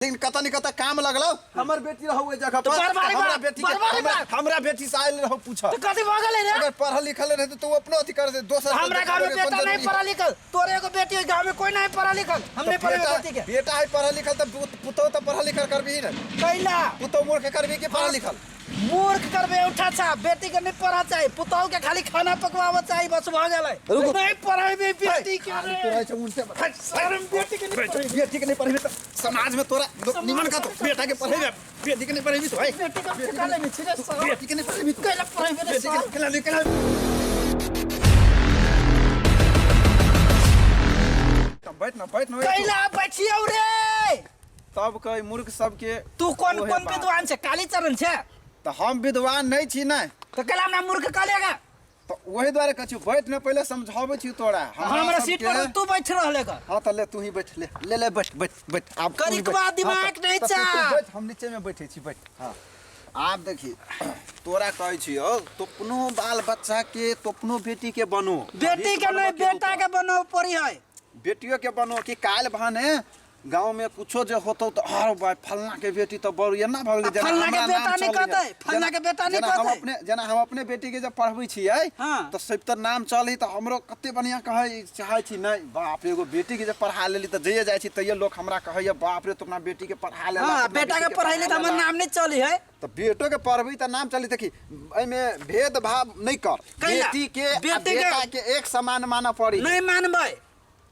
लेकिन कता नहीं कता काम लगलो हमर बेटी रहू ए जगह पर हमरा बेटी से आइल रहू पूछ तो कथि भ गेलै रे अगर पढ़ल लिखल रहे तो अपनो अथि कर दे दोसर हमरा गांव में बेटा नहीं पढ़ा लिखल तोरे एगो बेटी है गांव में कोई नहीं पढ़ा लिखल हमने पढ़े बेटी के बेटा है पढ़ल लिखल त पुतो त पढ़ल लिखल करबी न कैला पुतो मूर्ख करबी के पढ़ल लिखल मूर्ख करबे उठा छा बेटी के नहीं पढ़ा चाहिए पुतौ के खाली खाना पकवावा चाहिए बस भ गेलै नहीं पढ़ाबे बेटी के तोरा छ उनसे शर्म बेटी के नहीं पढ़बे त समाज में तोरा निमन का तो बेटा के पढ़ेबे बेटी के नहीं पढ़बी तो है बेटी के काले में छिरे बेटी के नहीं पढ़बी कैला पढ़ाबे रे बेटी के केला बैठ ना कैला बैठियौ रे तब कई मूर्ख सब के तू कौन विद्वान छे कालीचरण छे तो हम विद्वान नहीं छी ना तो कैला हमरा मूर्ख कहलेगा तो वही द्वारे कछु बैठ न पहले समझावे छी तोरा हमरा सीट पर तू बैठ रहले का हां त ले तू ही बैठ ले बैठ आप कनिक बा दिमाग नहीं छा बैठ हम नीचे में बैठे छी बैठ हां आप देखी तोरा कहै छी हो तोपनो बाल बच्चा के तोपनो बेटी के बनो बेटी के नहीं बेटा के बनो पड़ी है बेटियों के बनो कि काल भाने गांव में कुछो जे होतो तो अरे भाई फलना के बेटी तो बड़ ना भगले जना फलना के बेटा नहीं कहते फलना के बेटा नहीं कहते जना हम अपने बेटी के जब पढ़बै छियै तो सब त नाम चली तो हमरो कते बढ़िया कहै चाहै छी नहीं बाप रे एगो बेटी के जब पढ़ा लेली त जइए जाय छी तइए लोग हमरा कहैया बाप रे तू अपना बेटी के पढ़ा ले हां बेटा के पढ़ाइले त हमर नाम नहीं चली है तो बेटो के पढ़बै त नाम चली देखी एमे भेदभाव नहीं कर बेटी के बेटा के एक समान माना पड़ी नहीं मानबै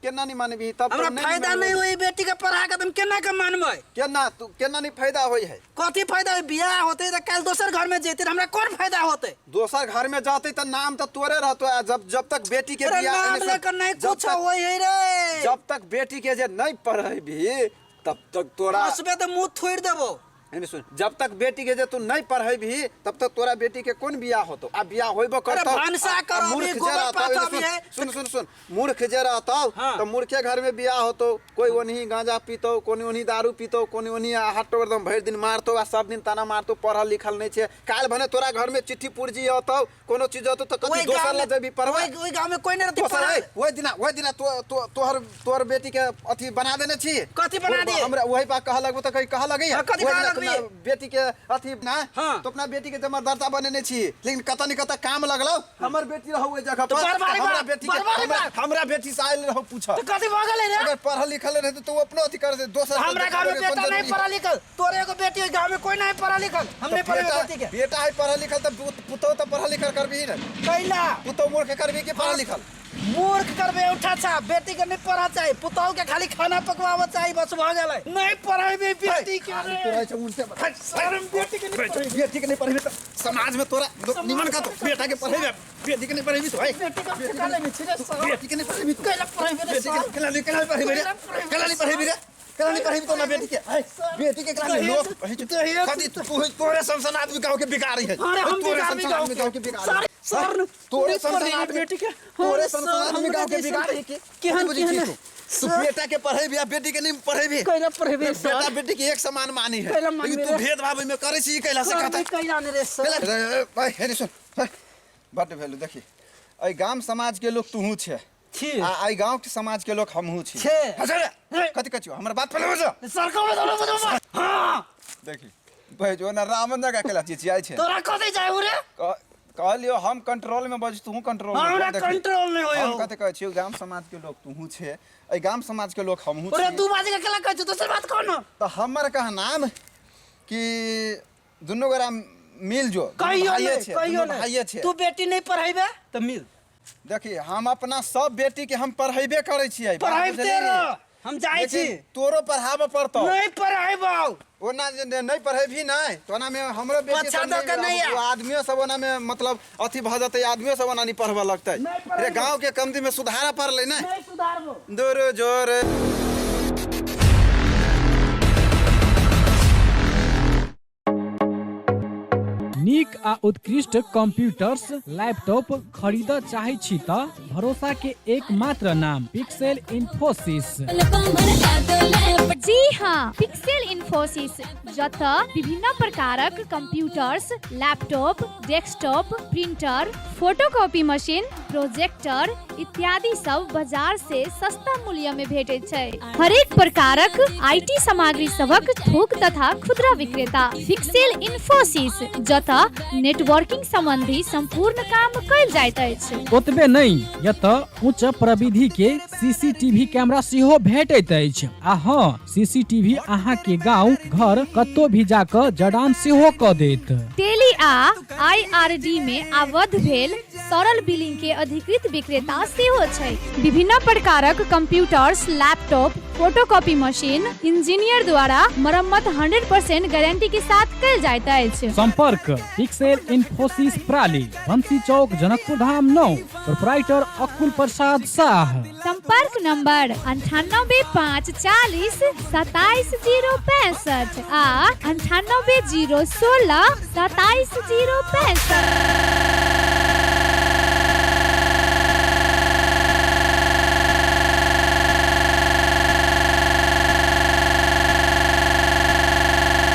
केना नहीं मानबी तब हमरा फायदा नहीं होई बेटी के पढ़ा के तुम केना के मानबै केना तू केना नहीं फायदा होई है कथि फायदा होई बियाह होते त काल दोसर घर में जेते हमरा कोन फायदा होते दोसर घर में जाते त नाम त तोरे रहतो जब तक बेटी के बियाह नाम लेकर नहीं कुछ होई है रे जब तक बेटी के जे नहीं पढ़ेबी तब तक तोरा हसबे त मुंह थोड़ देबो सुन जब तक बेटी के जे तू नहीं पढ़ेबी तब तक तोरा बेटी के कौन बियाह होतो आ बियाह होइबो करतो भानसा करो अभी गोबर पाथबी है सुन मूर्ख जे रहतो तो मूर्खे घर में बियाह होतो कोई ओनही गांजा पीतो कोनी ओनही दारू पीतो कोनी ओनही हट्टो एकदम भर दिन मारतो आ सब दिन ताना मारतो पढ़ल लिखल नहीं छे काल भने तोरा घर में चिट्ठी पुर्जी होतो कोनो चीज होतो तो कति दोसर ला जेबी पढ़बै ओई गांव में कोई नहीं रहती पढ़ै ओई दिना तोहर बेटी के अथी बना देने छी कथि बना दे हमरा वही बा कह लगबो त कह लगै बेटी के अथी ना तो अपना बेटी के जमादारता बनेने छी लेकिन कता नहीं कता काम लगलो हमर बेटी रहू ए जगह पर हमरा बेटी से आइल रहू पूछ तो कथि भ गेलै रे अगर पढ़ल लिखल रहे तो अपनो अथी कर दे दोसर हमरा गांव में बेटा नहीं पढ़ा लिखल तोरे एगो बेटी है गांव में कोई नहीं पढ़ा लिखल हमने पढ़े बेटी के बेटा है पढ़ल लिखल त पुतो त पढ़ल लिखल करबी न कैला पुतो मूर्ख करबी के पढ़ल लिखल मूर्ख करबे उठा छा बेटी के नहीं पढ़ा चाहिए पुतौ के खाली खाना पकवावा चाहिए बस भ गेलै नहीं पढ़ाबे बेटी के तोरा छ उनसे शर्म बेटी के नहीं पढ़बी त समाज में तोरा निमन का तो बेटा के पढ़ेबे बेटी के नहीं पढ़बी तो है बेटी के काले में छिरे बेटी के नहीं पढ़बी कैला पढ़ाबे रे केला नहीं पढ़बी रे केला नहीं पढ़बी रे केला नहीं पढ़बी तो ना बेटी के क्लास लोग कदी तोरे संसन आदमी गांव के बिगाड़ी है तोरे संसन आदमी गांव के बिगाड़ी सर तोरे संसन आदमी बेटी के तोरे संसन आदमी गांव के बिगाड़ी के केहन तू बेटा के पढ़ेबी या बेटी के नहीं पढ़ेबी कैला पढ़ेबे बेटा बेटी के एक समान मानी है लेकिन तू भेदभाव में करे छी कैला से कहता कैला ने रे सर भाई हे सुन बड भेलु देखी ए गांव समाज के लोग तूहू छे आई गांव के समाज के लोग हमहू छी कथि कछु हमर बात पहले बजो सरकार में बजो हां देखी भाई जो ना रामन जगह केला चिचियाई छे तोरा कथि जाय रे कहलियो हम कंट्रोल में बज तू कंट्रोल में हमरा कंट्रोल में होयो हम कथि कहै छी गांव समाज के लोग तूहू छे ए गांव समाज के लोग हमहू छी अरे तू बाजी के केला कहै दोसर बात कोन तो हमर कह नाम कि दुनो गोरा मिल जो कहियो छे तू बेटी नहीं पढ़ाइबे त मिल देखी हम अपना सब बेटी के हम पढ़ेबे करे छियै पढ़ाइते रह हम जाय छी तोरो पढ़ाबे पड़तो नहीं पढ़ाइबो ओना नहीं पढ़ेबी नहीं तो ओना में हमरो बेटी सब आदमियों सब ओना में मतलब अथी भ जते आदमियों सब ओना नहीं पढ़बे लगते रे गांव के कमती में सुधारा पड़ले नहीं सुधारबो दूर जोर नीक आ उत्कृष्ट कंप्यूटर्स लैपटॉप खरीद चाहे छी त भरोसा के एकमात्र नाम पिक्सेल इन्फोसिस। जी हाँ, पिक्सेल इन्फोसिस जतऽ विभिन्न प्रकारक computers, laptop, desktop, printer, photocopy machine, projector इत्यादि सब बाजार से सस्ता मूल्य में भेटै छै। हरेक प्रकारक आईटी सामग्री सबक थोक तथा खुदरा विक्रेता पिक्सेल इन्फोसिस जतऽ नेटवर्किंग संबंधी संपूर्ण काम कयल जाइत अछि। ओतबे नहीं, एतऽ उच्च प्रविधि के सीसीटीवी कैमरा सेहो भेटैत अछि। आ हाँ, सीसीटीवी अहाँ के गांव घर कतौ भी जाकर जड़ान सेहो क देत। टेली आ आईआरडी में आबद्ध भेल सरल बिलिंग के अधिकृत विक्रेता सेहो छै। विभिन्न प्रकारक computers, laptop, photocopy machine engineer द्वारा मरम्मत 100% गारंटी के साथ कयल जाइत अछि। संपर्क पिक्सेल इन्फोसिस प्राली, बंसी चौक, जनकपुर धाम 9, प्रोप्राइटर अकुल प्रसाद शाह। संपर्क नंबर 9854 27065 आ 9801 27 065।